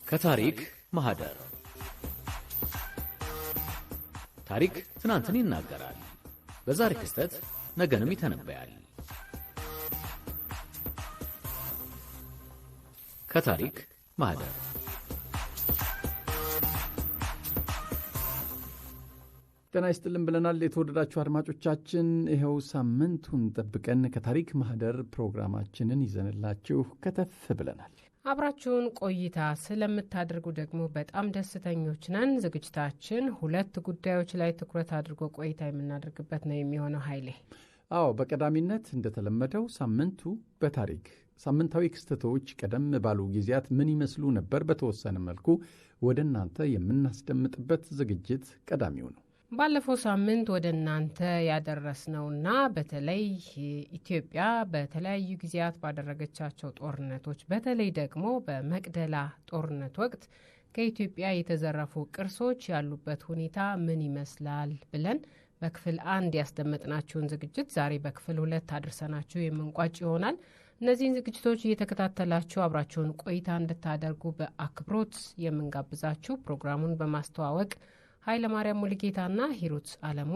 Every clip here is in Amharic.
ከታሪክ ማህደር ታሪክ ትናንትን ይናገራል፣ በዛሬ ክስተት ነገንም ይተነበያል። ከታሪክ ማህደር ጤና ይስጥልን ብለናል። የተወደዳችሁ አድማጮቻችን፣ ይኸው ሳምንቱን ጠብቀን ከታሪክ ማህደር ፕሮግራማችንን ይዘንላችሁ ከተፍ ብለናል። አብራችሁን ቆይታ ስለምታደርጉ ደግሞ በጣም ደስተኞች ነን። ዝግጅታችን ሁለት ጉዳዮች ላይ ትኩረት አድርጎ ቆይታ የምናደርግበት ነው የሚሆነው። ኃይሌ፣ አዎ፣ በቀዳሚነት እንደተለመደው ሳምንቱ በታሪክ ሳምንታዊ ክስተቶች ቀደም ባሉ ጊዜያት ምን ይመስሉ ነበር በተወሰነ መልኩ ወደ እናንተ የምናስደምጥበት ዝግጅት ቀዳሚው ነው። ባለፈው ሳምንት ወደ እናንተ ያደረስነውና በተለይ ኢትዮጵያ በተለያዩ ጊዜያት ባደረገቻቸው ጦርነቶች በተለይ ደግሞ በመቅደላ ጦርነት ወቅት ከኢትዮጵያ የተዘረፉ ቅርሶች ያሉበት ሁኔታ ምን ይመስላል ብለን በክፍል 1 ያስደመጥናችሁን ዝግጅት ዛሬ በክፍል 2 አድርሰናችሁ የምንቋጭ ይሆናል። እነዚህን ዝግጅቶች እየተከታተላችሁ አብራችሁን ቆይታ እንድታደርጉ በአክብሮት የምንጋብዛችሁ፣ ፕሮግራሙን በማስተዋወቅ ኃይለ ማርያም ሙልጌታና ሂሩት አለሙ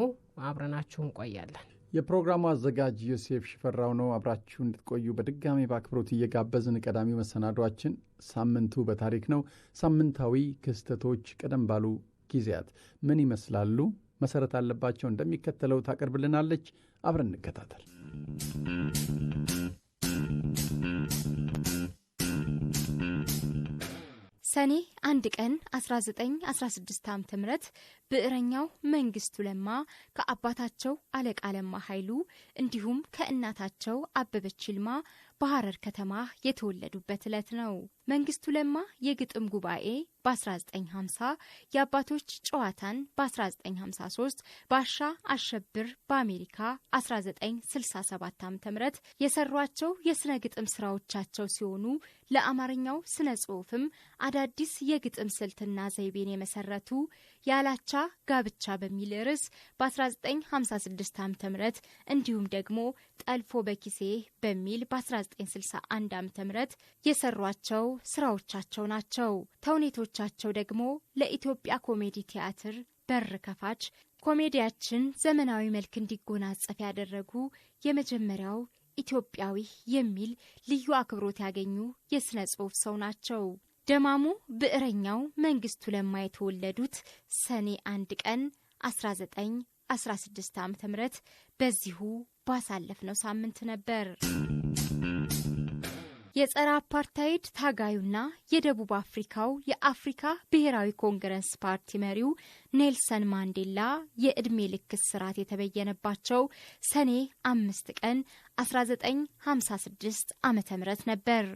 አብረናችሁ እንቆያለን። የፕሮግራሙ አዘጋጅ ዮሴፍ ሽፈራው ነው። አብራችሁ እንድትቆዩ በድጋሚ በአክብሮት እየጋበዝን ቀዳሚው መሰናዷችን ሳምንቱ በታሪክ ነው። ሳምንታዊ ክስተቶች ቀደም ባሉ ጊዜያት ምን ይመስላሉ፣ መሰረት አለባቸው እንደሚከተለው ታቀርብልናለች። አብረን እንከታተል። ሰኔ 1 ቀን 1916 ዓ.ም ብዕረኛው መንግስቱ ለማ ከአባታቸው አለቃ ለማ ኃይሉ እንዲሁም ከእናታቸው አበበች ይልማ በሐረር ከተማ የተወለዱበት ዕለት ነው። መንግስቱ ለማ የግጥም ጉባኤ በ1950 የአባቶች ጨዋታን በ1953 ባሻ አሸብር በአሜሪካ 1967 ዓ.ም የሰሯቸው የስነ ግጥም ስራዎቻቸው ሲሆኑ ለአማርኛው ስነ ጽሑፍም አዳዲስ የግጥም ስልትና ዘይቤን የመሰረቱ ያላቻ ጋብቻ በሚል ርዕስ በ1956 ዓ.ም እንዲሁም ደግሞ ጠልፎ በኪሴ በሚል በ1961 ዓ.ም የሰሯቸው ስራዎቻቸው ናቸው። ተውኔቶቻቸው ደግሞ ለኢትዮጵያ ኮሜዲ ቲያትር በር ከፋች፣ ኮሜዲያችን ዘመናዊ መልክ እንዲጎናጸፍ ያደረጉ የመጀመሪያው ኢትዮጵያዊ የሚል ልዩ አክብሮት ያገኙ የሥነ ጽሑፍ ሰው ናቸው። ደማሙ ብዕረኛው መንግስቱ ለማ የተወለዱት ሰኔ 1 ቀን 1916 ዓ.ም በዚሁ ባሳለፍነው ሳምንት ነበር። የጸረ አፓርታይድ ታጋዩና የደቡብ አፍሪካው የአፍሪካ ብሔራዊ ኮንግረስ ፓርቲ መሪው ኔልሰን ማንዴላ የዕድሜ ልክ እስራት የተበየነባቸው ሰኔ 5 ቀን 1956 ዓ.ም ነበር።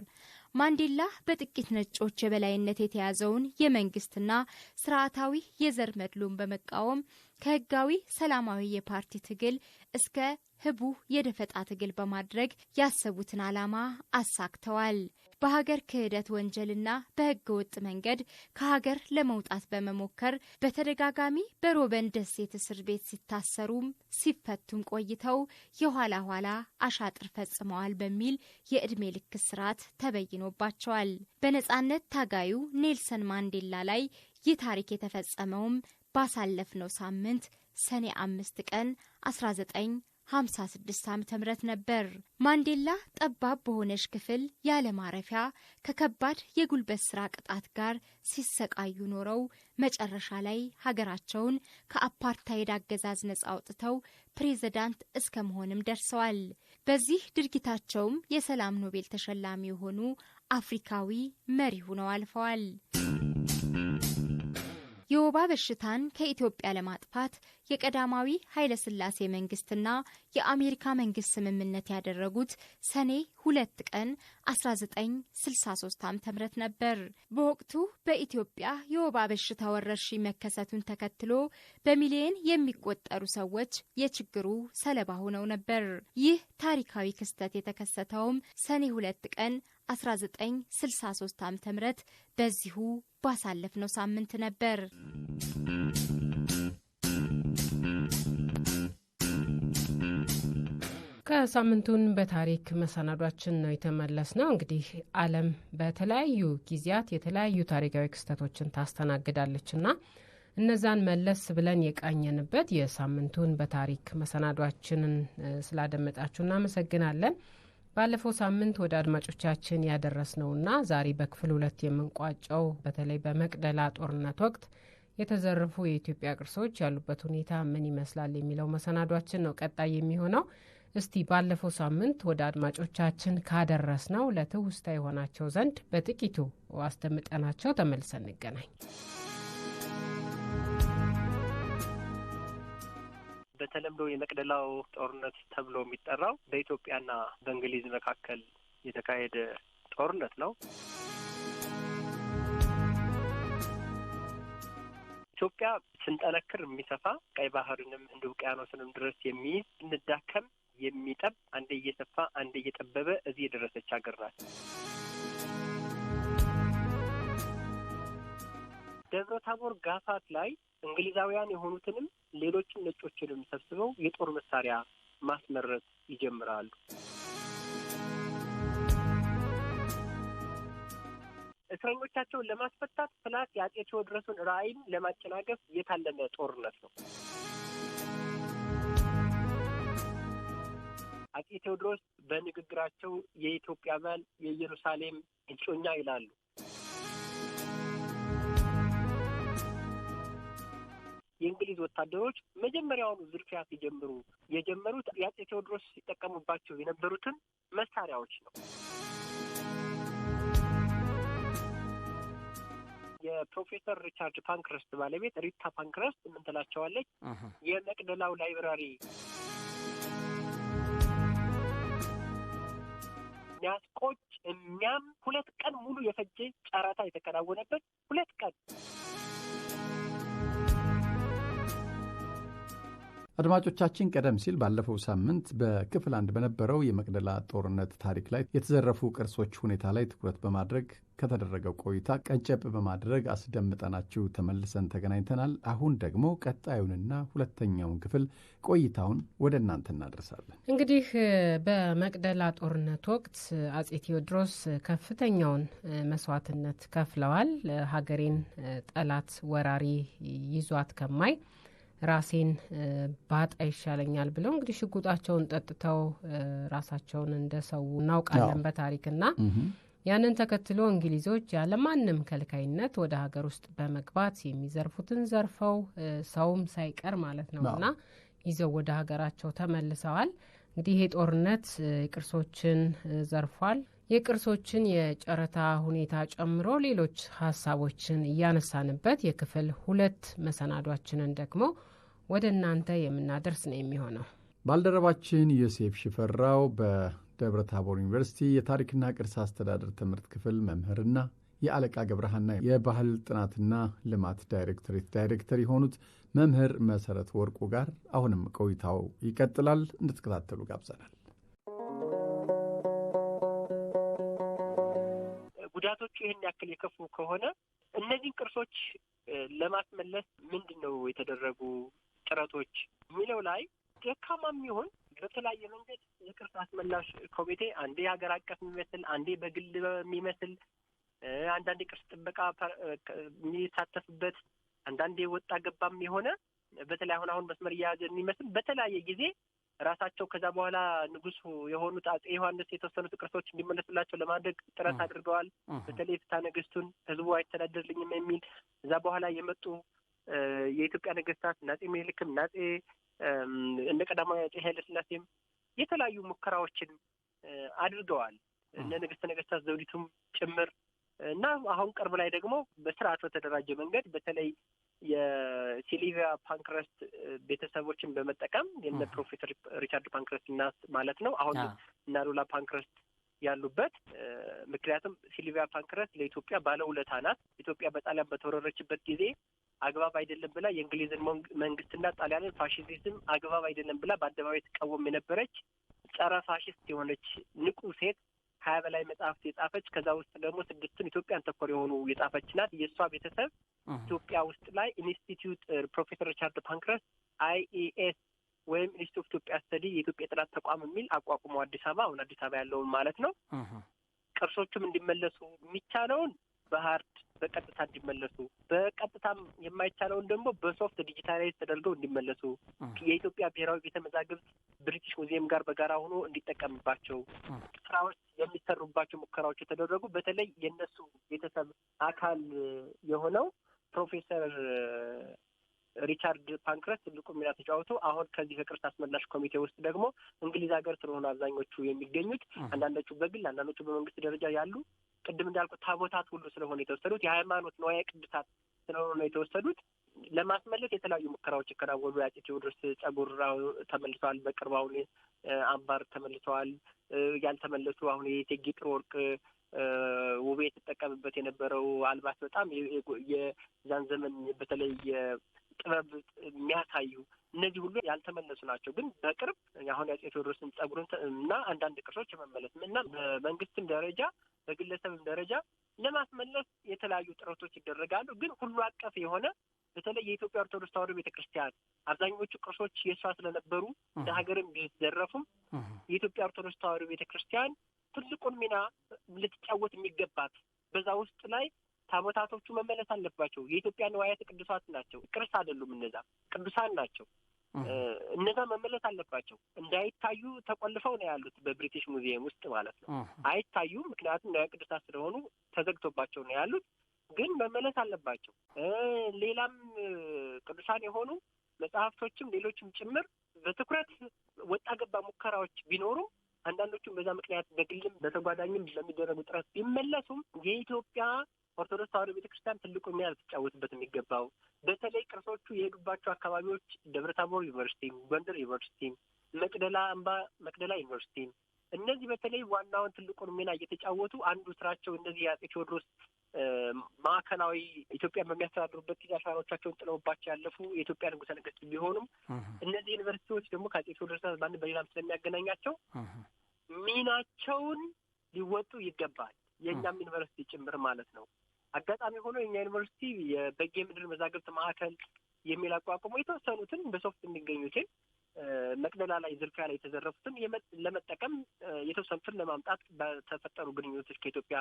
ማንዴላ በጥቂት ነጮች የበላይነት የተያዘውን የመንግስትና ስርዓታዊ የዘር መድሎን በመቃወም ከህጋዊ ሰላማዊ የፓርቲ ትግል እስከ ህቡ የደፈጣ ትግል በማድረግ ያሰቡትን ዓላማ አሳክተዋል። በሀገር ክህደት ወንጀልና በህገ ወጥ መንገድ ከሀገር ለመውጣት በመሞከር በተደጋጋሚ በሮበን ደሴት እስር ቤት ሲታሰሩም ሲፈቱም ቆይተው የኋላ ኋላ አሻጥር ፈጽመዋል በሚል የዕድሜ ልክ እስራት ተበይኖባቸዋል። በነጻነት ታጋዩ ኔልሰን ማንዴላ ላይ ይህ ታሪክ የተፈጸመውም ባሳለፍነው ሳምንት ሰኔ 5 ቀን 1956 ዓ.ም ነበር። ማንዴላ ጠባብ በሆነች ክፍል ያለ ማረፊያ ከከባድ የጉልበት ስራ ቅጣት ጋር ሲሰቃዩ ኖረው መጨረሻ ላይ ሀገራቸውን ከአፓርታይድ አገዛዝ ነጻ አውጥተው ፕሬዝዳንት እስከ መሆንም ደርሰዋል። በዚህ ድርጊታቸውም የሰላም ኖቤል ተሸላሚ የሆኑ አፍሪካዊ መሪ ሆነው አልፈዋል። የወባ በሽታን ከኢትዮጵያ ለማጥፋት የቀዳማዊ ኃይለ ሥላሴ መንግስትና የአሜሪካ መንግስት ስምምነት ያደረጉት ሰኔ 2 ቀን 1963 ዓ.ም ነበር። በወቅቱ በኢትዮጵያ የወባ በሽታ ወረርሽኝ መከሰቱን ተከትሎ በሚሊዮን የሚቆጠሩ ሰዎች የችግሩ ሰለባ ሆነው ነበር። ይህ ታሪካዊ ክስተት የተከሰተውም ሰኔ 2 ቀን 1963 ዓ.ም በዚሁ ባሳለፍነው ሳምንት ነበር። ከሳምንቱን በታሪክ መሰናዷችን ነው የተመለስነው። እንግዲህ ዓለም በተለያዩ ጊዜያት የተለያዩ ታሪካዊ ክስተቶችን ታስተናግዳለችና እነዛን መለስ ብለን የቃኘንበት የሳምንቱን በታሪክ መሰናዷችንን ስላደመጣችሁ እናመሰግናለን። ባለፈው ሳምንት ወደ አድማጮቻችን ያደረስነውና ዛሬ በክፍል 2 የምንቋጨው በተለይ በመቅደላ ጦርነት ወቅት የተዘረፉ የኢትዮጵያ ቅርሶች ያሉበት ሁኔታ ምን ይመስላል የሚለው መሰናዷችን ነው ቀጣይ የሚሆነው። እስቲ ባለፈው ሳምንት ወደ አድማጮቻችን ካደረስነው ለትውስታ የሆናቸው ዘንድ በጥቂቱ አስተምጠናቸው ተመልሰን እንገናኝ። በተለምዶ የመቅደላው ጦርነት ተብሎ የሚጠራው በኢትዮጵያና በእንግሊዝ መካከል የተካሄደ ጦርነት ነው። ኢትዮጵያ ስንጠነክር የሚሰፋ ቀይ ባህርንም እንደ ውቅያኖስንም ድረስ የሚይዝ እንዳከም የሚጠብ አንዴ እየሰፋ አንዴ እየጠበበ እዚህ የደረሰች ሀገር ናት። ደብረ ታቦር ጋፋት ላይ እንግሊዛውያን የሆኑትንም ሌሎችን ነጮችንም ሰብስበው የጦር መሳሪያ ማስመረት ይጀምራሉ። እስረኞቻቸውን ለማስፈታት ፕላስ የአጼ ቴዎድሮስን ራዕይን ለማጨናገፍ የታለመ ጦርነት ነው። አጼ ቴዎድሮስ በንግግራቸው የኢትዮጵያ ባል የኢየሩሳሌም እጮኛ ይላሉ። የእንግሊዝ ወታደሮች መጀመሪያውኑ ዝርፊያ ሲጀምሩ የጀመሩት የአጼ ቴዎድሮስ ሲጠቀሙባቸው የነበሩትን መሳሪያዎች ነው። የፕሮፌሰር ሪቻርድ ፓንክረስት ባለቤት ሪታ ፓንክረስት ምን ትላቸዋለች? የመቅደላው ላይብራሪ ያስቆጭ የሚያም 2 ቀን ሙሉ የፈጀ ጨረታ የተከናወነበት 2 ቀን። አድማጮቻችን ቀደም ሲል ባለፈው ሳምንት በክፍል 1 በነበረው የመቅደላ ጦርነት ታሪክ ላይ የተዘረፉ ቅርሶች ሁኔታ ላይ ትኩረት በማድረግ ከተደረገው ቆይታ ቀንጨብ በማድረግ አስደምጠናችሁ ተመልሰን ተገናኝተናል። አሁን ደግሞ ቀጣዩንና ሁለተኛውን ክፍል ቆይታውን ወደ እናንተ እናደርሳለን። እንግዲህ በመቅደላ ጦርነት ወቅት አጼ ቴዎድሮስ ከፍተኛውን መስዋዕትነት ከፍለዋል። ሀገሬን ጠላት ወራሪ ይዟት ከማይ ራሴን ባጣ ይሻለኛል ብለው እንግዲህ ሽጉጣቸውን ጠጥተው ራሳቸውን እንደሰው እናውቃለን በታሪክና ያንን ተከትሎ እንግሊዞች ያለማንም ከልካይነት ወደ ሀገር ውስጥ በመግባት የሚዘርፉትን ዘርፈው ሰውም ሳይቀር ማለት ነውና ይዘው ወደ ሀገራቸው ተመልሰዋል። እንግዲህ ይሄ ጦርነት ቅርሶችን ዘርፏል። የቅርሶችን የጨረታ ሁኔታ ጨምሮ ሌሎች ሀሳቦችን እያነሳንበት የክፍል 2 መሰናዷችንን ደግሞ ወደ እናንተ የምናደርስ ነው የሚሆነው። ባልደረባችን ዮሴፍ ሽፈራው በደብረ ታቦር ዩኒቨርሲቲ የታሪክና ቅርስ አስተዳደር ትምህርት ክፍል መምህርና የአለቃ ገብረሃና የባህል ጥናትና ልማት ዳይሬክቶሬት ዳይሬክተር የሆኑት መምህር መሰረት ወርቁ ጋር አሁንም ቆይታው ይቀጥላል። እንድትከታተሉ ጋብዘናል። ጉዳቶቹ ይህን ያክል የከፉ ከሆነ እነዚህን ቅርሶች ለማስመለስ ምንድን ነው የተደረጉ ጥረቶች የሚለው ላይ ደካማም ይሁን በተለያየ መንገድ የቅርስ አስመላሽ ኮሚቴ አንዴ ሀገር አቀፍ የሚመስል አንዴ በግል የሚመስል አንዳንዴ ቅርስ ጥበቃ የሚሳተፍበት አንዳንዴ ወጣ ገባም የሆነ በተለይ አሁን መስመር እየያዘ የሚመስል በተለያየ ጊዜ ራሳቸው ከዛ በኋላ ንጉሱ የሆኑት አጼ ዮሐንስ የተወሰኑት ቅርሶች እንዲመለሱላቸው ለማድረግ ጥረት አድርገዋል። በተለይ ፍትሐ ነገሥቱን ህዝቡ አይተዳደርልኝም የሚል እዛ በኋላ የመጡ የኢትዮጵያ ነገስታት አጼ ምኒልክም አጼ እነ ቀዳማዊ አጼ ኃይለ ሥላሴም የተለያዩ ሙከራዎችን አድርገዋል። እነ ንግስተ ነገስታት ዘውዲቱም ጭምር እና አሁን ቅርብ ላይ ደግሞ በስርዓት በተደራጀ መንገድ በተለይ የሲልቪያ ፓንክረስት ቤተሰቦችን በመጠቀም የነ ፕሮፌሰር ሪቻርድ ፓንክረስት እናት ማለት ነው አሁን እና ሉላ ፓንክረስት ያሉበት ምክንያቱም ሲልቪያ ፓንክረስት ለኢትዮጵያ ባለውለታ ናት። ኢትዮጵያ በጣሊያን በተወረረችበት ጊዜ አግባብ አይደለም ብላ የእንግሊዝን መንግስትና ጣሊያንን ፋሺዝም አግባብ አይደለም ብላ በአደባባይ ተቃወም የነበረች ጸረ ፋሺስት የሆነች ንቁ ሴት 20 በላይ መጽሐፍት የጻፈች ከዛ ውስጥ ደግሞ 6ቱን ኢትዮጵያን ተኮር የሆኑ የጻፈች ናት። የእሷ ቤተሰብ ኢትዮጵያ ውስጥ ላይ ኢንስቲትዩት ፕሮፌሰር ሪቻርድ ፓንክረስት IES ወይም ኢንስቲትዩት ኦፍ ኢትዮጵያ ስተዲ የኢትዮጵያ ጥናት ተቋም የሚል አቋቁሞ አዲስ አበባ ያለውን ማለት ነው ቅርሶቹም እንዲመለሱ የሚቻለውን በሃርድ በቀጥታ እንዲመለሱ በቀጥታም የማይቻለውን ደግሞ በሶፍት ዲጂታላይዝ ተደርገው እንዲመለሱ የኢትዮጵያ ብሔራዊ ቤተ መዛግብት ብሪቲሽ ሙዚየም ጋር በጋራ ሆኖ እንዲጠቀምባቸው ስራዎች የሚሰሩባቸው ሙከራዎች የተደረጉ በተለይ የነሱ ቤተሰብ አካል የሆነው ፕሮፌሰር ሪቻርድ ፓንክረስት ትልቁ ሚና ተጫውቶ አሁን ከዚህ ከቅርስ አስመላሽ ኮሚቴ ውስጥ ደግሞ እንግሊዝ ሀገር ስለሆኑ አብዛኞቹ የሚገኙት አንዳንዶቹ በግል አንዳንዶቹ በመንግስት ደረጃ ያሉ ቅድም እንዳልኩት ታቦታት ሁሉ ስለሆነ የተወሰዱት የሃይማኖት ንዋየ ቅድሳት ስለሆነ የተወሰዱት ለማስመለስ የተለያዩ ሙከራዎች ይከናወኑ። የአፄ ቴዎድሮስ ጸጉር ተመልሰዋል። በቅርብ አሁን አምባር ተመልሰዋል። ያልተመለሱ አሁን የእቴጌ ጥሩ ወርቅ ውቤ የተጠቀምበት የነበረው አልባስ በጣም የዛን ዘመን በተለይ ጥበብ የሚያሳዩ እነዚህ ሁሉ ያልተመለሱ ናቸው። ግን በቅርብ አሁን የአፄ ቴዎድሮስን ጸጉርን እና አንዳንድ ቅርሶች የመመለስ እና በመንግስትም ደረጃ በግለሰብም ደረጃ ለማስመለስ የተለያዩ ጥረቶች ይደረጋሉ። ግን ሁሉ አቀፍ የሆነ በተለይ የኢትዮጵያ ኦርቶዶክስ ተዋሕዶ ቤተክርስቲያን አብዛኞቹ ቅርሶች የእሷ ስለነበሩ እንደ ሀገርም ቢዘረፉም የኢትዮጵያ ኦርቶዶክስ ተዋሕዶ ቤተክርስቲያን ትልቁን ሚና ልትጫወት የሚገባት በዛ ውስጥ ላይ ታቦታቶቹ መመለስ አለባቸው። የኢትዮጵያ ንዋያተ ቅዱሳት ናቸው። ቅርስ አይደሉም። እነዛ ቅዱሳን ናቸው። እነዛ መመለስ አለባቸው። እንዳይታዩ ተቆልፈው ነው ያሉት በብሪቲሽ ሙዚየም ውስጥ ማለት ነው። አይታዩም፣ ምክንያቱም ንዋያተ ቅዱሳት ስለሆኑ ተዘግቶባቸው ነው ያሉት። ግን መመለስ አለባቸው። ሌላም ቅዱሳን የሆኑ መጽሐፍቶችም ሌሎችም ጭምር በትኩረት ወጣ ገባ ሙከራዎች ቢኖሩም አንዳንዶቹም በዛ ምክንያት በግልም በተጓዳኝም ለሚደረጉ ጥረት ቢመለሱም የኢትዮጵያ ኦርቶዶክስ ተዋሕዶ ቤተክርስቲያን ትልቁ ሚና ልትጫወትበት የሚገባው በተለይ ቅርሶቹ የሄዱባቸው አካባቢዎች ደብረታቦር ዩኒቨርሲቲ፣ ጎንደር ዩኒቨርሲቲ፣ መቅደላ አምባ መቅደላ ዩኒቨርሲቲ እነዚህ በተለይ ዋናውን ትልቁን ሚና እየተጫወቱ አንዱ ስራቸው እነዚህ የአፄ ቴዎድሮስ ማዕከላዊ ኢትዮጵያን በሚያስተዳድሩበት ጊዜ አሻራዎቻቸውን ጥለውባቸው ያለፉ የኢትዮጵያ ንጉሠ ነገሥት ቢሆኑም እነዚህ ዩኒቨርሲቲዎች ደግሞ ከአፄ ቴዎድሮስ በአንድ በሌላም ስለሚያገናኛቸው ሚናቸውን ሊወጡ ይገባል። የእኛም ዩኒቨርሲቲ ጭምር ማለት ነው። አጋጣሚ ሆኖ የኛ ዩኒቨርሲቲ የበጌ ምድር መዛግብት ማዕከል የሚል አቋቁሞ የተወሰኑትን በሶፍት የሚገኙትን መቅደላ ላይ ዝርፊያ ላይ የተዘረፉትን ለመጠቀም የተወሰኑትን ለማምጣት በተፈጠሩ ግንኙነቶች ከኢትዮጵያ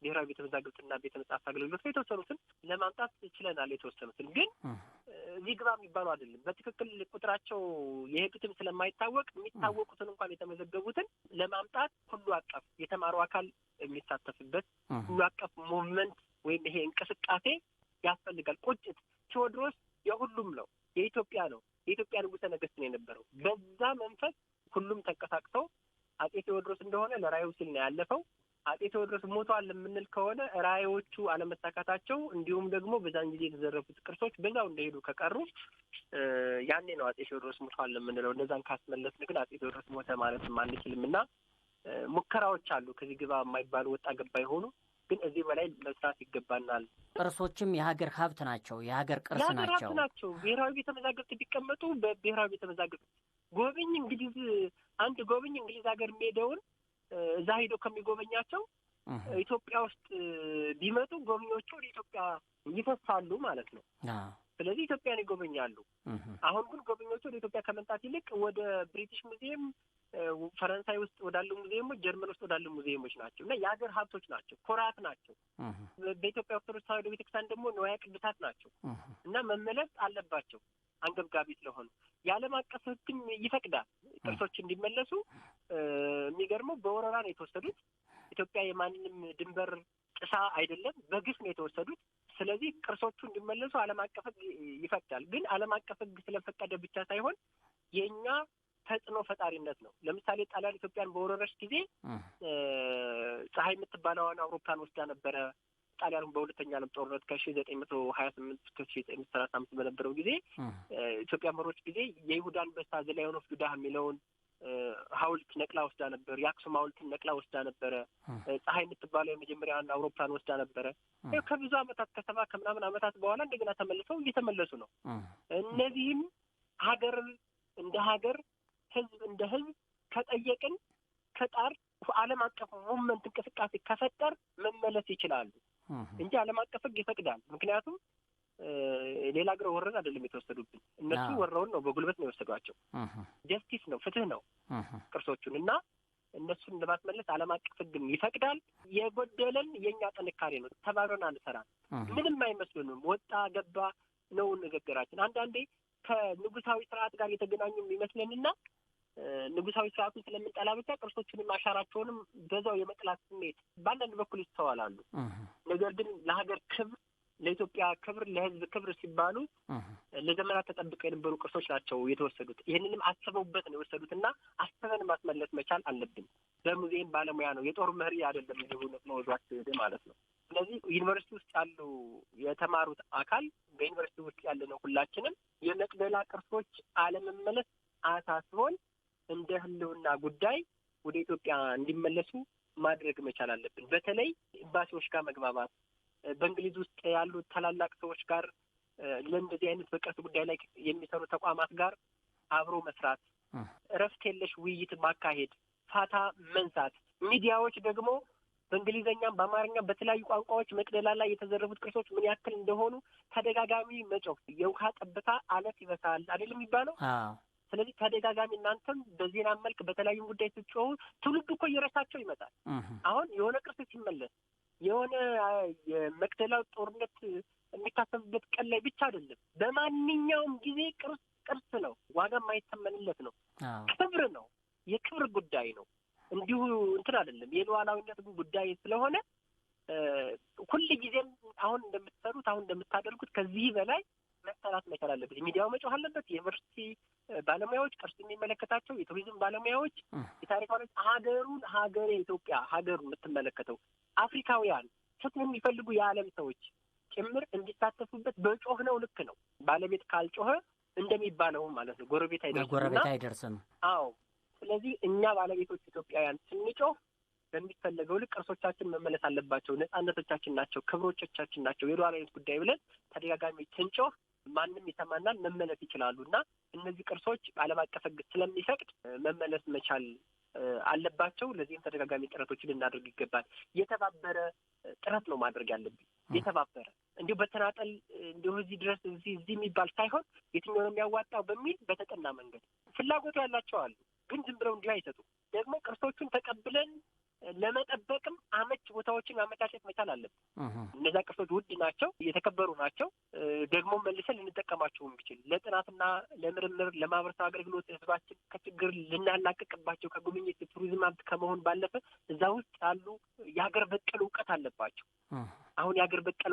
ብሔራዊ ቤተ መዛግብትና ቤተ መጻሕፍት አገልግሎት የተወሰኑትን ለማምጣት ችለናል። የተወሰኑትን ግን እዚህ ግባ የሚባሉ አይደለም። በትክክል ቁጥራቸው የሄዱትም ስለማይታወቅ የሚታወቁትን እንኳን የተመዘገቡትን ለማምጣት ሁሉ አቀፍ የተማረው አካል የሚሳተፍበት ሁሉ አቀፍ ሙቭመንት ወይም ይሄ እንቅስቃሴ ያስፈልጋል። ቁጭት ቴዎድሮስ የሁሉም ነው፣ የኢትዮጵያ ነው፣ የኢትዮጵያ ንጉሠ ነገሥት ነው የነበረው። በዛ መንፈስ ሁሉም ተንቀሳቅሰው አፄ ቴዎድሮስ እንደሆነ ለራእዩ ሲል ነው ያለፈው። አፄ ቴዎድሮስ ሞቷል የምንል ከሆነ ራእዮቹ አለመሳካታቸው እንዲሁም ደግሞ በዛን ጊዜ የተዘረፉት ቅርሶች በዛው እንደሄዱ ከቀሩ ያኔ ነው አፄ ቴዎድሮስ ሞቷል የምንለው። እነዛን ካስመለስን ግን አፄ ቴዎድሮስ ሞተ ማለትም አንችልም እና ሙከራዎች አሉ ከዚህ ግባ የማይባሉ ወጣ ገባ የሆኑ ግን እዚህ በላይ መስራት ይገባናል። ቅርሶችም የሀገር ሀብት ናቸው፣ የሀገር ቅርስ ናቸው። የሀገር ሀብት ናቸው። ብሔራዊ ቤተ መዛግብት ቢቀመጡ በብሔራዊ ቤተ መዛግብት ጎብኝ እንግሊዝ አንድ ጎብኝ እንግሊዝ ሀገር የሚሄደውን እዛ ሄዶ ከሚጎበኛቸው ኢትዮጵያ ውስጥ ቢመጡ ጎብኚዎቹ ወደ ኢትዮጵያ ይፈሳሉ ማለት ነው። ስለዚህ ኢትዮጵያን ይጎበኛሉ። አሁን ግን ጎብኚዎቹ ወደ ኢትዮጵያ ከመምጣት ይልቅ ወደ ብሪቲሽ ሙዚየም፣ ፈረንሳይ ውስጥ ወዳሉ ሙዚየሞች፣ ጀርመን ውስጥ ወዳሉ ሙዚየሞች ናቸው እና የሀገር ሀብቶች ናቸው፣ ኩራት ናቸው። በኢትዮጵያ ኦርቶዶክስ ተዋሕዶ ቤተክርስቲያን ደግሞ ንዋየ ቅድሳት ናቸው እና መመለስ አለባቸው አንገብጋቢ ስለሆኑ። የዓለም አቀፍ ሕግም ይፈቅዳል ቅርሶች እንዲመለሱ። የሚገርመው በወረራ ነው የተወሰዱት። ኢትዮጵያ የማንንም ድንበር ጥሳ አይደለም፣ በግፍ ነው የተወሰዱት። ስለዚህ ቅርሶቹ እንዲመለሱ ዓለም አቀፍ ሕግ ይፈቅዳል። ግን ዓለም አቀፍ ሕግ ስለፈቀደ ብቻ ሳይሆን የእኛ ተጽዕኖ ፈጣሪነት ነው። ለምሳሌ ጣሊያን ኢትዮጵያን በወረረች ጊዜ ፀሐይ የምትባለዋን አውሮፕላን ወስዳ ነበረ። ጣሊያን በሁለተኛ ዓለም ጦርነት ከ1928 እስከ 1935 በነበረው ጊዜ ኢትዮጵያ መሮች ጊዜ የይሁዳ አንበሳ ዘ ላየን ኦፍ ጁዳህ የሚለውን ሐውልት ነቅላ ወስዳ ነበር። የአክሱም ሐውልትን ነቅላ ወስዳ ነበረ። ፀሐይ የምትባለው የመጀመሪያዋን አውሮፕላን ወስዳ ነበረ። ከብዙ ዓመታት ከሰባ ከምናምን ዓመታት በኋላ እንደገና ተመልሰው እየተመለሱ ነው። እነዚህም ሀገር እንደ ሀገር ህዝብ እንደ ህዝብ ከጠየቅን ከጣር ዓለም አቀፍ ሙቭመንት እንቅስቃሴ ከፈጠር መመለስ ይችላሉ እንጂ ዓለም አቀፍ ሕግ ይፈቅዳል። ምክንያቱም ሌላ ሀገር ወረን አይደለም የተወሰዱብን። እነሱ ወረውን ነው በጉልበት ነው የወሰዷቸው። ጀስቲስ ነው ፍትህ ነው ቅርሶቹን እና እነሱን ለማስመለስ ዓለም አቀፍ ሕግም ይፈቅዳል። የጎደለን የኛ ጥንካሬ ነው። ተባብረን አንሰራም። ምንም አይመስሉንም። ወጣ ገባ ነው ንግግራችን። አንዳንዴ ከንጉሳዊ ስርዓት ጋር የተገናኙ ይመስለንና ንጉሳዊ ስርዓቱን ስለምንጠላ ብቻ ቅርሶቹንም አሻራቸውንም በዛው የመጥላት ስሜት በአንዳንድ በኩል ይስተዋላሉ። ነገር ግን ለሀገር ክብር፣ ለኢትዮጵያ ክብር፣ ለህዝብ ክብር ሲባሉ ለዘመናት ተጠብቀው የነበሩ ቅርሶች ናቸው የተወሰዱት። ይህንንም አስበውበት ነው የወሰዱትና አስበን ማስመለስ መቻል አለብን። በሙዚየም ባለሙያ ነው፣ የጦር መሪ አይደለም። ይሁንት ነው ወዟት ማለት ነው። ስለዚህ ዩኒቨርሲቲ ውስጥ ያሉ የተማሩት አካል በዩኒቨርሲቲ ውስጥ ያለ ነው ሁላችንም የመቅደላ ቅርሶች አለመመለስ አሳስቦን እንደ ህልውና ጉዳይ ወደ ኢትዮጵያ እንዲመለሱ ማድረግ መቻል አለብን። በተለይ ኤምባሲዎች ጋር መግባባት፣ በእንግሊዝ ውስጥ ያሉ ታላላቅ ሰዎች ጋር ለእንደዚህ አይነት በቅርስ ጉዳይ ላይ የሚሰሩ ተቋማት ጋር አብሮ መስራት፣ እረፍት የለሽ ውይይት ማካሄድ፣ ፋታ መንሳት። ሚዲያዎች ደግሞ በእንግሊዝኛም በአማርኛም በተለያዩ ቋንቋዎች መቅደላ ላይ የተዘረፉት ቅርሶች ምን ያክል እንደሆኑ ተደጋጋሚ መጮህ፣ የውሃ ጠብታ አለት ይበሳል አይደለም የሚባለው። ስለዚህ ተደጋጋሚ እናንተም በዜና መልክ በተለያዩ ጉዳይ ስትጮሁ ትውልዱ እኮ እየረሳቸው ይመጣል። አሁን የሆነ ቅርስ ሲመለስ የሆነ የመቅደላው ጦርነት የሚታሰብበት ቀን ላይ ብቻ አይደለም። በማንኛውም ጊዜ ቅርስ ነው፣ ዋጋ የማይተመንለት ነው፣ ክብር ነው፣ የክብር ጉዳይ ነው። እንዲሁ እንትን አይደለም። የሉዓላዊነት ጉዳይ ስለሆነ ሁል ጊዜም አሁን እንደምትሰሩት አሁን እንደምታደርጉት ከዚህ በላይ መሰራት መቻል አለበት። ሚዲያው መጮህ አለበት። የዩኒቨርሲቲ ባለሙያዎች፣ ቅርስ የሚመለከታቸው የቱሪዝም ባለሙያዎች፣ የታሪክ ባለሙያዎች ሀገሬ ኢትዮጵያ ሀገሩን የምትመለከተው አፍሪካውያን ፍትህ የሚፈልጉ የዓለም ሰዎች ጭምር እንዲሳተፉበት በጮህ ነው። ልክ ነው። ባለቤት ካልጮኸ እንደሚባለው ማለት ነው ጎረቤት አይደርስም። አዎ። ስለዚህ እኛ ባለቤቶች ኢትዮጵያውያን ስንጮህ በሚፈለገው ልክ ቅርሶቻችን መመለስ አለባቸው፣ ነጻነቶቻችን ናቸው፣ ክብሮቻችን ናቸው፣ የሉዓላዊነት ጉዳይ ብለን ተደጋጋሚ ስንጮህ ማንም ይሰማናል፣ መመለስ ይችላሉ። እና እነዚህ ቅርሶች ዓለም አቀፍ ሕግ ስለሚፈቅድ መመለስ መቻል አለባቸው። ለዚህም ተደጋጋሚ ጥረቶችን ልናደርግ ይገባል። የተባበረ ጥረት ነው ማድረግ ያለብን። የተባበረ እንዲሁ በተናጠል እንዲሁ እዚህ ድረስ እዚህ የሚባል ሳይሆን የትኛው ነው የሚያዋጣው በሚል በተጠና መንገድ ፍላጎቱ ያላቸው አሉ። ግን ዝም ብለው እንዲሁ አይሰጡም። ደግሞ ቅርሶቹን ተቀብለን ለመጠበቅም አመች ቦታዎችን ማመቻቸት መቻል አለብን። እነዛ ቅርሶች ውድ ናቸው፣ የተከበሩ ናቸው። ደግሞ መልሰን ልንጠቀማቸው የሚችል ለጥናትና ለምርምር ለማህበረሰብ አገልግሎት ህዝባችን ከችግር ልናላቅቅባቸው ከጉብኝት ቱሪዝም ሀብት ከመሆን ባለፈ እዛ ውስጥ ያሉ የሀገር በቀል እውቀት አለባቸው። አሁን የሀገር በቀል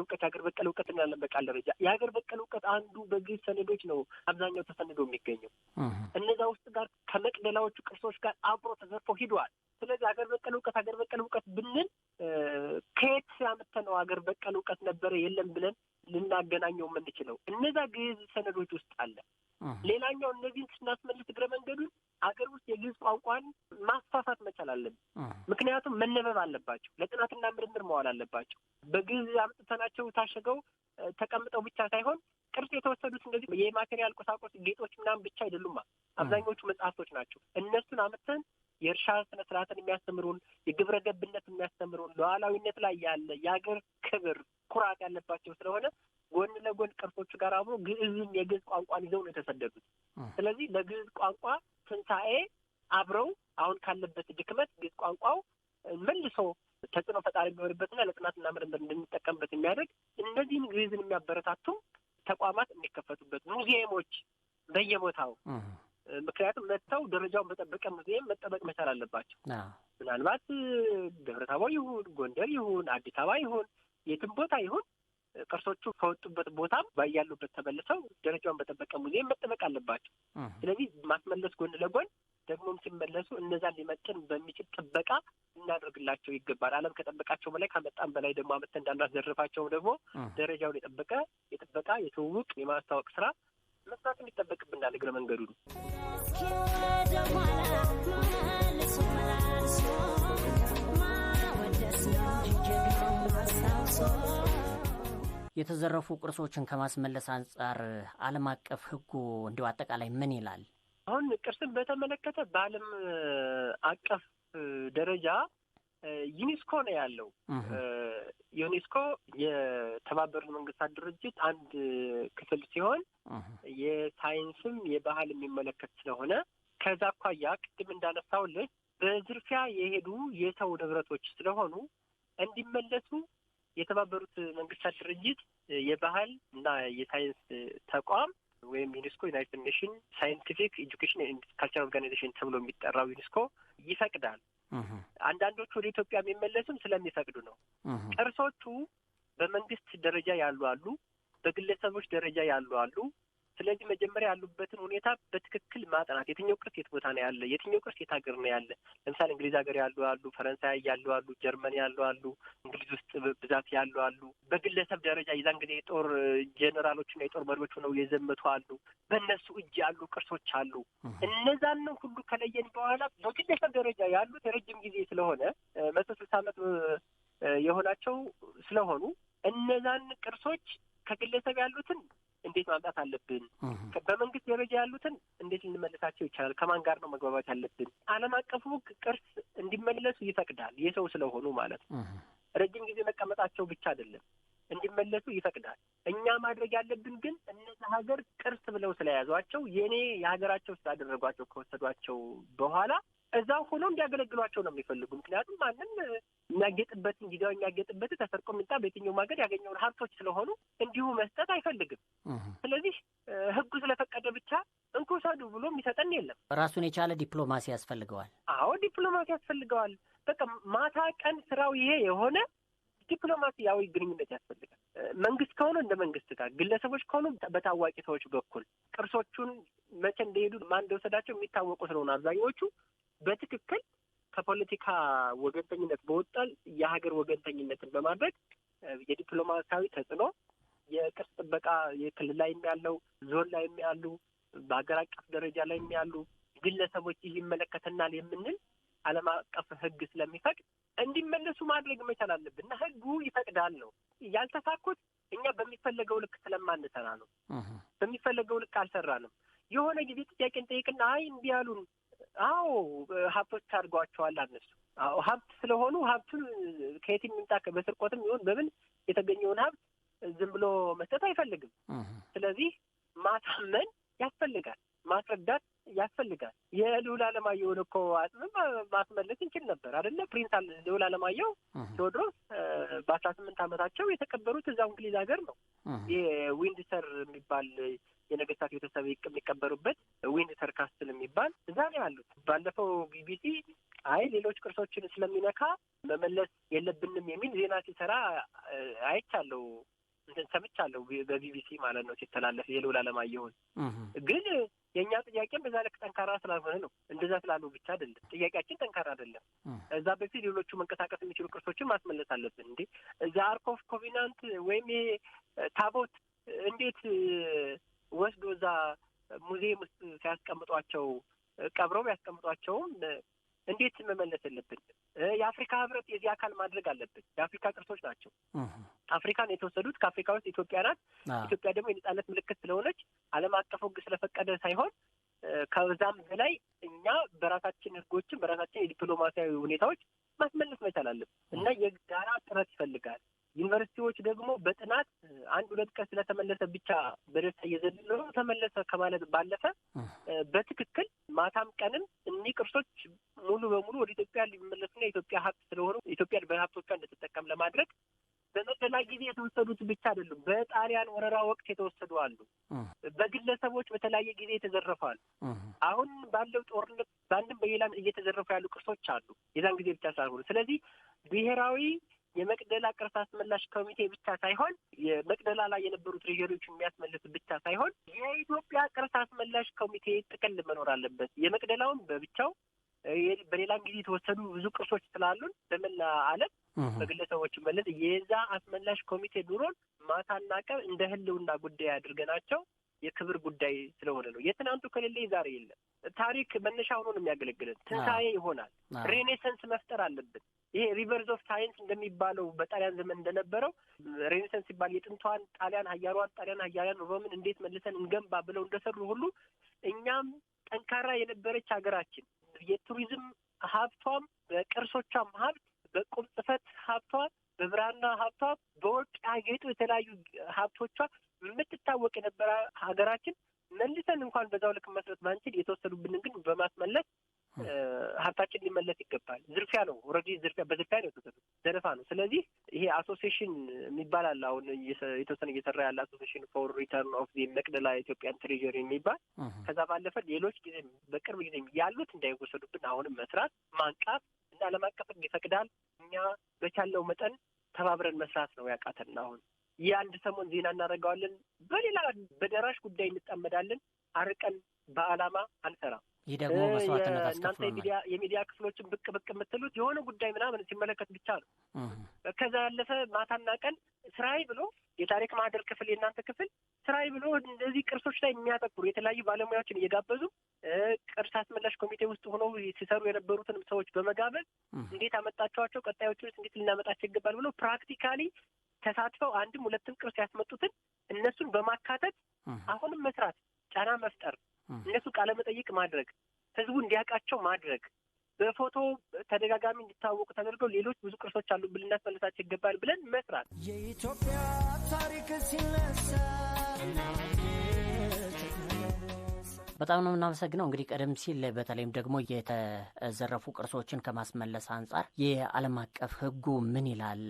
እውቀት እንዳለን በቃል ደረጃ የሀገር በቀል እውቀት አንዱ በግዕዝ ሰነዶች ነው አብዛኛው ተሰንዶ የሚገኘው። እነዛ ውስጥ ጋር ከመቅደላዎቹ ቅርሶች ጋር አብሮ ተዘርፎ ሂደዋል። ስለዚህ ሀገር በቀል እውቀት ብንል ከየት አመተነው ሀገር በቀል እውቀት ነበረ የለም ብለን ልናገናኘው የምንችለው እነዛ ግዕዝ ሰነዶች ውስጥ አለ። ሌላኛው እነዚህን ስናስመልስ እግረ መንገዱን አገር ውስጥ የግዕዝ ቋንቋን ማስፋፋት መቻል አለብን። ምክንያቱም መነበብ አለባቸው፣ ለጥናትና ምርምር መዋል አለባቸው። በግዕዝ አምጥተናቸው ታሸገው ተቀምጠው ብቻ ሳይሆን ቅርስ የተወሰዱት እንደዚህ የማቴሪያል ቁሳቁስ ጌጦች ምናምን ብቻ አይደሉም። አብዛኞቹ መጽሐፍቶች ናቸው። እነሱን አመተን የእርሻ ስነ ስርዓትን የሚያስተምሩን፣ የግብረ ገብነት የሚያስተምሩን፣ ሉዓላዊነት ላይ ያለ የሀገር ክብር ኩራት ያለባቸው ስለሆነ ጎን ለጎን ቅርሶቹ ጋር አብሮ ግዕዝን የግዕዝ ቋንቋን ይዘው ነው የተሰደዱት። ስለዚህ ለግዕዝ ቋንቋ ትንሣኤ አብረው አሁን ካለበት ድክመት ግዕዝ ቋንቋው መልሶ ተጽዕኖ ፈጣሪ የሚሆንበትና ለጥናትና ምርምር እንድንጠቀምበት የሚያደርግ እነዚህን ግዕዝን የሚያበረታቱ ተቋማት የሚከፈቱበት ሙዚየሞች በየቦታው ምክንያቱም መጥተው ደረጃውን በጠበቀ ሙዚየም መጠበቅ መቻል አለባቸው። ምናልባት ደብረ ታቦር ይሁን ጎንደር ይሁን አዲስ አበባ ይሁን የትም ቦታ ይሁን ቅርሶቹ ከወጡበት ቦታም ባያሉበት ተመልሰው ደረጃውን በጠበቀ ሙዚየም መጠበቅ አለባቸው። ስለዚህ ማስመለስ ጎን ለጎን ደግሞም ሲመለሱ እነዛን ሊመጥን በሚችል ጥበቃ እናደርግላቸው ይገባል። ዓለም ከጠበቃቸው በላይ ከመጣም በላይ ደግሞ አመት እንዳናዘርፋቸው ደግሞ ደረጃውን የጥበቃ የትውውቅ የማስታወቅ ስራ መስራት የሚጠበቅብናል። እግረ መንገዱ ነው። የተዘረፉ ቅርሶችን ከማስመለስ አንጻር ዓለም አቀፍ ሕጉ እንዲሁ አጠቃላይ ምን ይላል? አሁን ቅርስን በተመለከተ በዓለም አቀፍ ደረጃ ዩኔስኮ ነው ያለው። ዩኔስኮ የተባበሩት መንግስታት ድርጅት አንድ ክፍል ሲሆን የሳይንስም የባህል የሚመለከት ስለሆነ ከዛ አኳያ ቅድም እንዳነሳውልህ በዝርፊያ የሄዱ የሰው ንብረቶች ስለሆኑ እንዲመለሱ የተባበሩት መንግስታት ድርጅት የባህል እና የሳይንስ ተቋም ወይም ዩኔስኮ ዩናይትድ ኔሽን ሳይንቲፊክ ኤጁኬሽን ኤንድ ካልቸራል ኦርጋናይዜሽን ተብሎ የሚጠራው ዩኔስኮ ይፈቅዳል። አንዳንዶቹ ወደ ኢትዮጵያ የሚመለሱም ስለሚፈቅዱ ነው። ቅርሶቹ በመንግስት ደረጃ ያሉ አሉ፣ በግለሰቦች ደረጃ ያሉ አሉ። ስለዚህ መጀመሪያ ያሉበትን ሁኔታ በትክክል ማጥናት፣ የትኛው ቅርስ የት ቦታ ነው ያለ፣ የትኛው ቅርስ የት ሀገር ነው ያለ። ለምሳሌ እንግሊዝ ሀገር ያሉ አሉ፣ ፈረንሳይ ያሉ አሉ፣ ጀርመን ያሉ አሉ፣ እንግሊዝ ውስጥ ብዛት ያሉ አሉ። በግለሰብ ደረጃ የዛን ጊዜ የጦር ጄኔራሎችና የጦር መሪዎች ሆነው የዘመቱ አሉ። በእነሱ እጅ ያሉ ቅርሶች አሉ። እነዛን ሁሉ ከለየን በኋላ በግለሰብ ደረጃ ያሉት የረጅም ጊዜ ስለሆነ 160 ዓመት የሆናቸው ስለሆኑ እነዛን ቅርሶች ከግለሰብ ያሉትን እንዴት ማምጣት አለብን? በመንግስት ደረጃ ያሉትን እንዴት ልንመልሳቸው ይቻላል? ከማን ጋር ነው መግባባት ያለብን? ዓለም አቀፉ ቅርስ እንዲመለሱ ይፈቅዳል። የሰው ስለሆኑ ማለት ነው። ረጅም ጊዜ መቀመጣቸው ብቻ አይደለም፣ እንዲመለሱ ይፈቅዳል። እኛ ማድረግ ያለብን ግን እነዚህ ሀገር ቅርስ ብለው ስለያዟቸው የኔ የሀገራቸው ስላደረጓቸው ከወሰዷቸው በኋላ እዛው ሆኖ እንዲያገለግሏቸው ነው የሚፈልጉ። ምክንያቱም ማንም የሚያጌጥበትን ጊዜያዊ የሚያጌጥበትን ተሰርቆ ምንጣ በየትኛውም ሀገር ያገኘውን ሀብቶች ስለሆኑ እንዲሁ መስጠት አይፈልግም። ስለዚህ ሕጉ ስለፈቀደ ብቻ እንኩሰዱ ብሎ የሚሰጠን የለም። ራሱን የቻለ ዲፕሎማሲ ያስፈልገዋል። አዎ ዲፕሎማሲ ያስፈልገዋል። በቃ ማታ ቀን ስራው ይሄ የሆነ ዲፕሎማሲያዊ ግንኙነት ያስፈልጋል። መንግስት ከሆነ እንደ መንግስት ጋር፣ ግለሰቦች ከሆኑ በታዋቂ ሰዎች በኩል ቅርሶቹን መቼ እንደሄዱ ማን እንደወሰዳቸው የሚታወቁ ስለሆነ አብዛኞቹ በትክክል ከፖለቲካ ወገንተኝነት በወጣል የሀገር ወገንተኝነትን በማድረግ የዲፕሎማሲያዊ ተጽዕኖ የቅርስ ጥበቃ የክልል ላይ ያለው ዞን ላይ ያሉ በሀገር አቀፍ ደረጃ ላይ ያሉ ግለሰቦች ይህ ይመለከተናል የምንል ዓለም አቀፍ ሕግ ስለሚፈቅድ እንዲመለሱ ማድረግ መቻል አለብን እና ሕጉ ይፈቅዳል ነው ያልተሳኩት። እኛ በሚፈለገው ልክ ስለማንሰራ ነው። በሚፈለገው ልክ አልሰራንም። የሆነ ጊዜ ጥያቄ እንጠይቅና አይ እንዲህ ያሉን፣ አዎ ሀብቶች አድርገዋቸዋል አነሱ። አዎ ሀብት ስለሆኑ ሀብቱን ከየት የሚምጣ በስርቆትም ይሁን በምን የተገኘውን ሀብት ዝም ብሎ መስጠት አይፈልግም። ስለዚህ ማሳመን ያስፈልጋል፣ ማስረዳት ያስፈልጋል። የልዑል ዓለማየሁን እኮ አጽምም ማስመለስ እንችል ነበር አይደለ? ፕሪንስ ልዑል ዓለማየሁ ቴዎድሮስ በ18 ዓመታቸው የተቀበሩት እዛው እንግሊዝ ሀገር ነው። የዊንድሰር የሚባል የነገስታት ቤተሰብ የሚቀበሩበት ዊንድሰር ካስትል የሚባል እዛ ነው ያሉት። ባለፈው ቢቢሲ አይ ሌሎች ቅርሶችን ስለሚነካ መመለስ የለብንም የሚል ዜና ሲሰራ አይቻለሁ፣ እንትን ሰምቻለሁ፣ በቢቢሲ ማለት ነው ሲተላለፍ የልዑል ዓለማየሁን። ግን የእኛ ጥያቄም በዛ ልክ ጠንካራ ስላልሆነ ነው። እንደዛ ስላሉ ብቻ አይደለም ጥያቄያችን ጠንካራ አይደለም። እዛ በፊት ሌሎቹ መንቀሳቀስ የሚችሉ ቅርሶችን ማስመለስ አለብን። እንዴ እዛ አርክ ኦፍ ኮቪናንት ወይም ይሄ ታቦት እንዴት ወስዶ እዛ ሙዚየም ውስጥ ሲያስቀምጧቸው ቀብረው ያስቀምጧቸውም እንዴት መመለስ የለብን? የአፍሪካ ህብረት የዚህ አካል ማድረግ አለብን። የአፍሪካ ቅርሶች ናቸው። አፍሪካን የተወሰዱት ከአፍሪካ ውስጥ ኢትዮጵያ ናት። ኢትዮጵያ ደግሞ የነጻነት ምልክት ስለሆነች ዓለም አቀፍ ሕግ ስለፈቀደ ሳይሆን ከዛም በላይ እኛ በራሳችን ሕጎችን በራሳችን የዲፕሎማሲያዊ ሁኔታዎች ማስመለስ መቻል አለብን እና የጋራ ጥረት ይፈልጋል። ዩኒቨርሲቲዎች ደግሞ በጥናት 1-2 ቀን ስለተመለሰ ብቻ በደስታ እየዘለሉ ተመለሰ ከማለት ባለፈ በትክክል ማታም ቀንም እኒህ ቅርሶች ሙሉ በሙሉ ወደ ኢትዮጵያ ሊመለሱና የኢትዮጵያ ሀብት ስለሆኑ ኢትዮጵያን በሀብቶቿ እንድትጠቀም ለማድረግ በመደላ ጊዜ የተወሰዱት ብቻ አይደሉም። በጣሊያን ወረራ ወቅት የተወሰዱ አሉ። በግለሰቦች በተለያየ ጊዜ የተዘረፋሉ። አሁን ባለው ጦርነት በአንድም በሌላም እየተዘረፉ ያሉ ቅርሶች አሉ። የዛን ጊዜ ብቻ ሳይሆኑ ስለዚህ ብሔራዊ የመቅደላ ቅርስ አስመላሽ ኮሚቴ ብቻ ሳይሆን የመቅደላ ላይ የነበሩ ትሬዠሪዎች የሚያስመልስ ብቻ ሳይሆን የኢትዮጵያ ቅርስ አስመላሽ ኮሚቴ ጥቅል መኖር አለበት። የመቅደላውን በብቻው በሌላም ጊዜ የተወሰዱ ብዙ ቅርሶች ስላሉን በመላ ዓለም በግለሰቦች መለስ የዛ አስመላሽ ኮሚቴ ኑሮን ማታና ቀን እንደ ህልውና ጉዳይ አድርገናቸው የክብር ጉዳይ ስለሆነ ነው። የትናንቱ ከሌለ ዛሬ የለም። ታሪክ መነሻ ሆኖ ነው የሚያገለግለን። ትንሣኤ ይሆናል። ሬኔሰንስ መፍጠር አለብን። ይሄ ሪቨርስ ኦፍ ሳይንስ እንደሚባለው በጣሊያን ዘመን እንደነበረው ሬኔሰንስ ሲባል የጥንቷን ጣሊያን ሀያሏን ሮምን እንዴት መልሰን እንገንባ ብለው እንደሰሩ ሁሉ እኛም ጠንካራ የነበረች ሀገራችን የቱሪዝም ሀብቷም በቅርሶቿም ሀብት በቁም ጽፈት ሀብቷ፣ በብራና ሀብቷ፣ በወርቅ ያጌጡ የተለያዩ ሀብቶቿ የምትታወቅ የነበረ ሀገራችን መልሰን እንኳን በዛው ልክ መስረት ባንችል የተወሰዱብንን ግን በማስመለስ ሀብታችን ሊመለስ ይገባል። ዝርፊያ ነው። ኦልሬዲ በዝርፊያ ነው የተወሰዱት፣ ዘረፋ ነው። ስለዚህ ይሄ አሶሲዬሽን የሚባል አለ። አሁን የተወሰነ እየሰራ ያለ አሶሲዬሽን ፎር ሪተርን ኦፍ ዚ መቅደላ ኢትዮጵያን ትሬዠሪ የሚባል ከዛ ባለፈ ሌሎች ጊዜም በቅርብ ጊዜም ያሉት እንዳይወሰዱብን አሁንም መስራት ማንቃት እና ዓለም አቀፍ ሕግ ይፈቅዳል። እኛ በቻለው መጠን ተባብረን መስራት ነው ያቃተን። አሁን የአንድ ሰሞን ዜና እናደርገዋለን፣ በሌላ በደራሽ ጉዳይ እንጠመዳለን። አርቀን በዓላማ አንሰራም። ይህ ደግሞ መስዋዕትነት አስከፍሏል። እናንተ የሚዲያ ክፍሎችን ብቅ የምትሉት የሆነ ጉዳይ ምናምን ሲመለከት ብቻ ነው። ከዛ ያለፈ ማታና ቀን ስራዬ ብሎ የታሪክ ማህደር ክፍል የእናንተ ክፍል ስራዬ ብሎ እንደዚህ ቅርሶች ላይ የሚያተኩሩ የተለያዩ ባለሙያዎችን እየጋበዙ ቅርስ አስመላሽ ኮሚቴ ውስጥ ሆነው ሲሰሩ የነበሩትን ሰዎች በመጋበዝ እንዴት አመጣቸዋቸው፣ ቀጣዮቹ እንዴት ልናመጣቸው ይገባል ብሎ ፕራክቲካሊ ተሳትፈው አንድም ሁለትም ቅርስ ያስመጡትን እነሱን በማካተት አሁንም መስራት፣ ጫና መፍጠር፣ እነሱ ቃለ መጠይቅ ማድረግ፣ ህዝቡ እንዲያውቃቸው ማድረግ፣ በፎቶ ተደጋጋሚ እንዲታወቁ ተደርገው ሌሎች ብዙ ቅርሶች አሉ ብለን ልናስመልሳቸው ይገባል ብለን መስራት። የኢትዮጵያ ታሪክ ሲነሳ በጣም ነው የምናመሰግነው። እንግዲህ ቀደም ሲል በተለይም ደግሞ የተዘረፉ ቅርሶችን ከማስመለስ አንጻር የዓለም አቀፍ ሕጉ ምን ይላል፣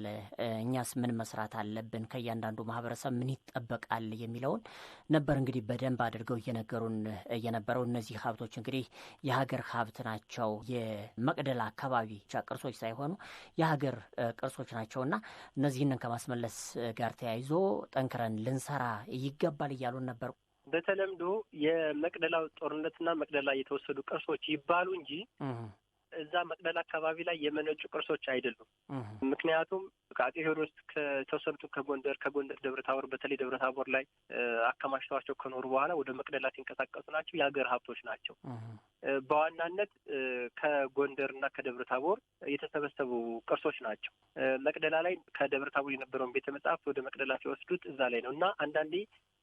እኛስ ምን መስራት አለብን፣ ከእያንዳንዱ ማህበረሰብ ምን ይጠበቃል የሚለውን ነበር እንግዲህ በደንብ አድርገው እየነገሩን የነበረው። እነዚህ ሀብቶች እንግዲህ የሀገር ሀብት ናቸው። የመቅደላ አካባቢ ቅርሶች ሳይሆኑ የሀገር ቅርሶች ናቸውና እነዚህንን ከማስመለስ ጋር ተያይዞ ጠንክረን ልንሰራ ይገባል እያሉን ነበር። በተለምዶ የመቅደላው ጦርነትና መቅደላ የተወሰዱ ቅርሶች ይባሉ እንጂ እዛ መቅደላ አካባቢ ላይ የመነጩ ቅርሶች አይደሉም። ምክንያቱም ከአጼ ቴዎድሮስ ከተወሰዱት ከጎንደር ደብረታቦር፣ በተለይ ደብረታቦር ላይ አከማችተዋቸው ከኖሩ በኋላ ወደ መቅደላ ሲንቀሳቀሱ ናቸው። የሀገር ሀብቶች ናቸው። በዋናነት ከጎንደርና ከደብረታቦር የተሰበሰቡ ቅርሶች ናቸው። መቅደላ ላይ ከደብረታቦር የነበረውን ቤተ መጻሕፍት ወደ መቅደላ ሲወስዱት እዛ ላይ ነው እና አንዳንዴ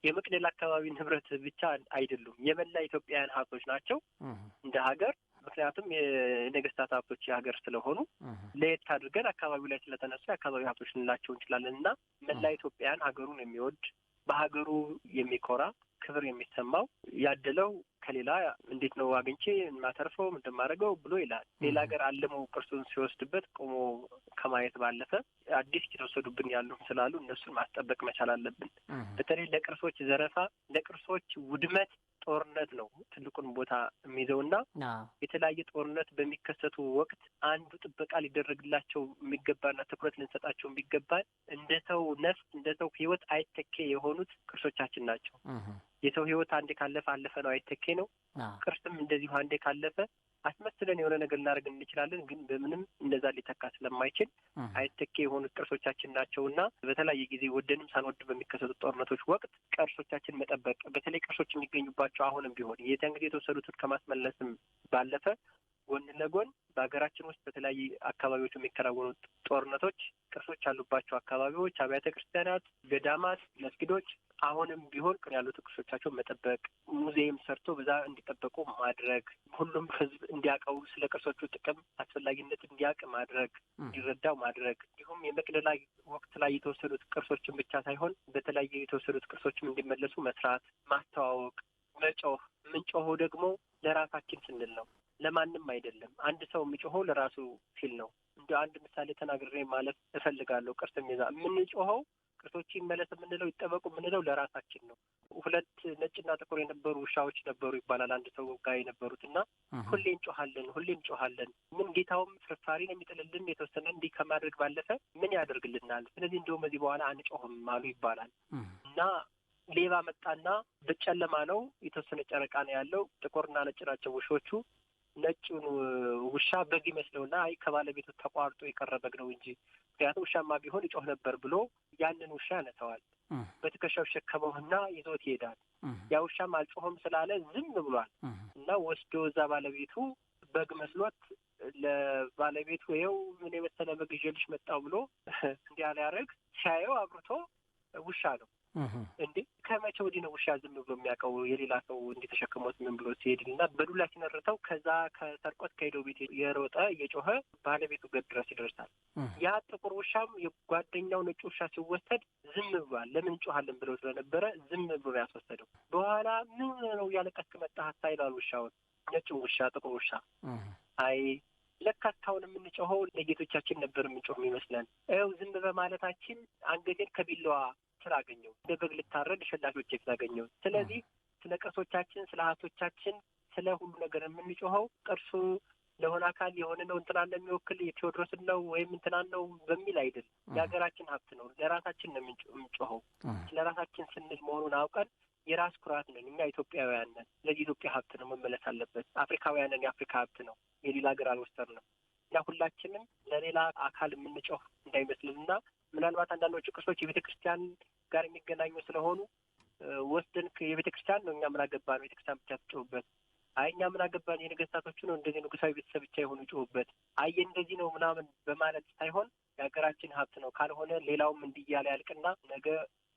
የመቅደላ አካባቢ ንብረት ብቻ አይደሉም፣ የመላ ኢትዮጵያውያን ሀብቶች ናቸው እንደ ሀገር። ምክንያቱም የነገስታት ሀብቶች የሀገር ስለሆኑ ለየት አድርገን አካባቢው ላይ ስለተነሱ የአካባቢ ሀብቶች ልንላቸው እንችላለን እና መላ ኢትዮጵያውያን ሀገሩን የሚወድ በሀገሩ የሚኮራ ክብር የሚሰማው ያደለው ከሌላ እንዴት ነው አግኝቼ የማተርፈው እንደማደርገው ብሎ ይላል። ሌላ ሀገር አለመው ቅርሱን ሲወስድበት ቆሞ ከማየት ባለፈ አዲስ የተወሰዱብን ያሉ ስላሉ እነሱን ማስጠበቅ መቻል አለብን። በተለይ ለቅርሶች ዘረፋ፣ ለቅርሶች ውድመት ጦርነት ነው ትልቁን ቦታ የሚይዘውና የተለያየ ጦርነት በሚከሰቱ ወቅት አንዱ ጥበቃ ሊደረግላቸው የሚገባና ትኩረት ልንሰጣቸው የሚገባ እንደ ሰው ነፍስ እንደ ሰው ሕይወት አይተኬ የሆኑት ቅርሶቻችን ናቸው። የሰው ሕይወት አንዴ ካለፈ አለፈ ነው፣ አይተኬ ነው። ቅርስም እንደዚሁ አንዴ ካለፈ አስመስለን የሆነ ነገር ልናደርግ እንችላለን፣ ግን በምንም እንደዛ ሊተካ ስለማይችል አይተኬ የሆኑት ቅርሶቻችን ናቸውና በተለያየ ጊዜ ወደንም ሳንወድ በሚከሰቱ ጦርነቶች ወቅት ቅርሶቻችን መጠበቅ፣ በተለይ ቅርሶች የሚገኙባቸው አሁንም ቢሆን የዚያን ጊዜ የተወሰዱትን ከማስመለስም ባለፈ ጎን ለጎን በሀገራችን ውስጥ በተለያዩ አካባቢዎች የሚከናወኑ ጦርነቶች ቅርሶች ያሉባቸው አካባቢዎች፣ አብያተ ክርስቲያናት፣ ገዳማት፣ መስጊዶች አሁንም ቢሆን ያሉት ቅርሶቻቸውን መጠበቅ፣ ሙዚየም ሰርቶ በዛ እንዲጠበቁ ማድረግ፣ ሁሉም ሕዝብ እንዲያውቀው ስለ ቅርሶቹ ጥቅም አስፈላጊነት እንዲያውቅ ማድረግ፣ እንዲረዳው ማድረግ፣ እንዲሁም የመቅደላ ወቅት ላይ የተወሰዱት ቅርሶችን ብቻ ሳይሆን በተለያየ የተወሰዱት ቅርሶችም እንዲመለሱ መስራት፣ ማስተዋወቅ፣ መጮህ። የምንጮኸው ደግሞ ለራሳችን ስንል ነው፣ ለማንም አይደለም። አንድ ሰው የሚጮኸው ለራሱ ሲል ነው። እንደ አንድ ምሳሌ ተናግሬ ማለፍ እፈልጋለሁ። ቅርስ የሚዛ የምንጮኸው ቅርሶች ይመለስ የምንለው ይጠበቁ የምንለው ለራሳችን ነው። ሁለት ነጭና ጥቁር የነበሩ ውሻዎች ነበሩ ይባላል አንድ ሰው ጋር የነበሩት እና ሁሌ እንጮሃለን። ምን ጌታውም ፍርፋሪ ነው የሚጥልልን የተወሰነ እንዲህ ከማድረግ ባለፈ ምን ያደርግልናል? ስለዚህ እንደውም በዚህ በኋላ አንጮህም አሉ ይባላል እና ሌባ መጣና በጨለማ ነው፣ የተወሰነ ጨረቃ ነው ያለው፣ ጥቁርና ነጭ ናቸው ውሾቹ። ነጩን ውሻ በግ ይመስለውና አይ ከባለቤቱ ተቋርጦ የቀረ በግ ነው እንጂ ምክንያቱም ውሻማ ቢሆን ይጮህ ነበር ብሎ ያንን ውሻ ያነሳዋል። በትከሻው ሸከመውና ይዞት ይሄዳል። ያ ውሻም አልጮኸም ስላለ ዝም ብሏል እና ወስዶ እዛ ባለቤቱ በግ መስሎት ለባለቤቱ ይኸው ምን የመሰለ በግ ይዤልሽ መጣሁ ብሎ እንዲህ ያደርግ ሲያየው አብርቶ ውሻ ነው። እንዴ ከመቼ ወዲህ ነው ውሻ ዝም ብሎ የሚያውቀው? የሌላ ሰው እንዲተሸክሞት ምን ብሎ ሲሄድና በዱላ ሲነርተው ከዛ ከሰርቆት ከሄደው ቤት የሮጠ እየጮኸ ባለቤቱ ገድ ድረስ ይደርሳል። ያ ጥቁር ውሻም የጓደኛው ነጭ ውሻ ሲወሰድ ዝም ብሏል። ለምን እንጮሃለን ብለው ስለነበረ ዝም ብሎ ያስወሰደው። በኋላ ምን ነው ያለቀስክ መጣህ ሳይላል ውሻውን ነጭ ውሻ ጥቁር ውሻ አይ ለካታውን የምንጮኸው ለጌቶቻችን ነበር የምንጮህ የሚመስለን። ዝም በማለታችን አንገቴን ከቢላዋ ስላገኘው እንደ በግ ልታረድ ሸላቾቼ ስላገኘው። ስለዚህ ስለ ቅርሶቻችን፣ ስለ ሀብቶቻችን፣ ስለ ሁሉ ነገር የምንጮኸው ቅርሱ ለሆነ አካል የሆነ ነው እንትና እንደሚወክል የቴዎድሮስን ነው ወይም እንትናን ነው በሚል አይደል። የሀገራችን ሀብት ነው። ለራሳችን ነው የምንጮኸው። ለራሳችን ስንል መሆኑን አውቀን የራስ ኩራት ነን እኛ ኢትዮጵያውያን ነን። ስለዚህ ኢትዮጵያ ሀብት ነው መመለስ አለበት። አፍሪካውያን ነን፣ የአፍሪካ ሀብት ነው። የሌላ ሀገር አልወሰድንም እና ሁላችንም ለሌላ አካል የምንጮህ እንዳይመስልንና ምናልባት አንዳንዶቹ ቅርሶች የቤተ ክርስቲያን ጋር የሚገናኙ ስለሆኑ ወስደን የቤተ ክርስቲያን ነው እኛ ምን አገባን ቤተ ክርስቲያን ብቻ ትጮህበት፣ አይ እኛ ምን አገባን የነገስታቶቹ ነው እንደዚህ ንጉሳዊ ቤተሰብ ብቻ የሆኑ ይጮህበት፣ አይ እንደዚህ ነው ምናምን በማለት ሳይሆን የሀገራችን ሀብት ነው። ካልሆነ ሌላውም እንዲህ እያለ ያልቅና ነገ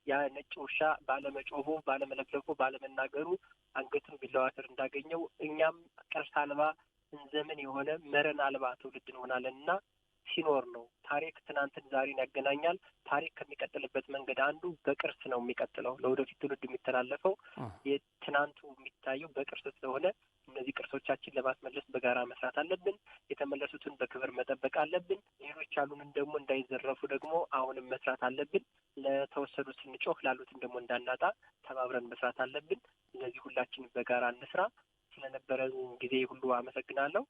ያ ነጭ ውሻ ባለመጮሁ፣ ባለመለፍለፉ፣ ባለመናገሩ አንገቱን ቢላዋ ስር እንዳገኘው እኛም ቅርስ አልባ ዘመን የሆነ መረን አልባ ትውልድ እንሆናለን እና ሲኖር ነው ታሪክ ትናንትን ዛሬን ያገናኛል። ታሪክ ከሚቀጥልበት መንገድ አንዱ በቅርስ ነው የሚቀጥለው። ለወደፊት ትውልድ የሚተላለፈው የትናንቱ የሚታየው በቅርስ ስለሆነ እነዚህ ቅርሶቻችን ለማስመለስ በጋራ መስራት አለብን። የተመለሱትን በክብር መጠበቅ አለብን። ሌሎች ያሉንን ደግሞ እንዳይዘረፉ ደግሞ አሁንም መስራት አለብን። ለተወሰዱት ስንጮህ ላሉትን ደግሞ እንዳናጣ ተባብረን መስራት አለብን። ስለዚህ ሁላችንም በጋራ እንስራ። ስለነበረን ጊዜ ሁሉ አመሰግናለሁ።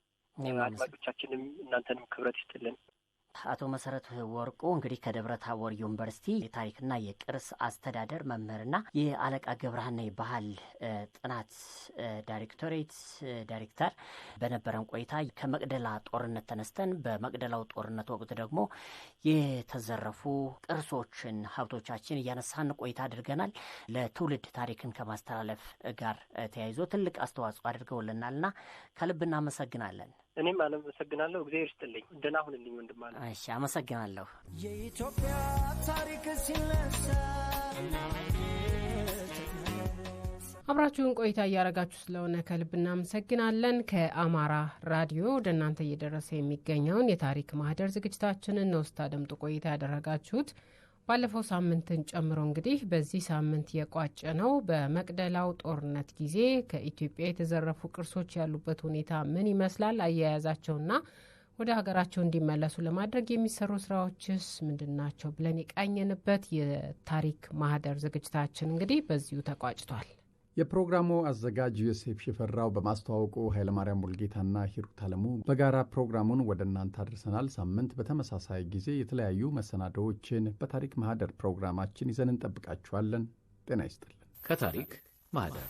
አድማጮቻችንም እናንተንም ክብረት ይስጥልን። አቶ መሰረት ወርቁ እንግዲህ ከደብረ ታቦር ዩኒቨርሲቲ የታሪክና የቅርስ አስተዳደር መምህርና የአለቃ ገብረሃና ባህል ጥናት ዳይሬክቶሬት ዳይሬክተር በነበረን ቆይታ ከመቅደላ ጦርነት ተነስተን በመቅደላው ጦርነት ወቅት ደግሞ የተዘረፉ ቅርሶችን፣ ሀብቶቻችን እያነሳን ቆይታ አድርገናል። ለትውልድ ታሪክን ከማስተላለፍ ጋር ተያይዞ ትልቅ አስተዋጽኦ አድርገውልናልና ከልብ እናመሰግናለን። እኔም አመሰግናለሁ። እግዚአብሔር ይስጥልኝ። ደህና ሁንልኝ ወንድም አለ። እሺ፣ አመሰግናለሁ። የኢትዮጵያ ታሪክ ሲነሳ አብራችሁን ቆይታ እያደረጋችሁ ስለሆነ ከልብ እናመሰግናለን። ከአማራ ራዲዮ ወደ እናንተ እየደረሰ የሚገኘውን የታሪክ ማህደር ዝግጅታችንን ነው ስታደምጡ ቆይታ ያደረጋችሁት። ባለፈው ሳምንትን ጨምሮ እንግዲህ በዚህ ሳምንት የቋጨ ነው በመቅደላው ጦርነት ጊዜ ከኢትዮጵያ የተዘረፉ ቅርሶች ያሉበት ሁኔታ ምን ይመስላል፣ አያያዛቸውና ወደ ሀገራቸው እንዲመለሱ ለማድረግ የሚሰሩ ስራዎችስ ምንድናቸው ብለን የቃኘንበት የታሪክ ማህደር ዝግጅታችን እንግዲህ በዚሁ ተቋጭቷል። የፕሮግራሙ አዘጋጅ ዮሴፍ ሽፈራው በማስተዋወቁ ኃይለማርያም ሙልጌታና ሂሩት አለሙ በጋራ ፕሮግራሙን ወደ እናንተ አድርሰናል። ሳምንት በተመሳሳይ ጊዜ የተለያዩ መሰናዶዎችን በታሪክ ማህደር ፕሮግራማችን ይዘን እንጠብቃችኋለን። ጤና ይስጥልን። ከታሪክ ማህደር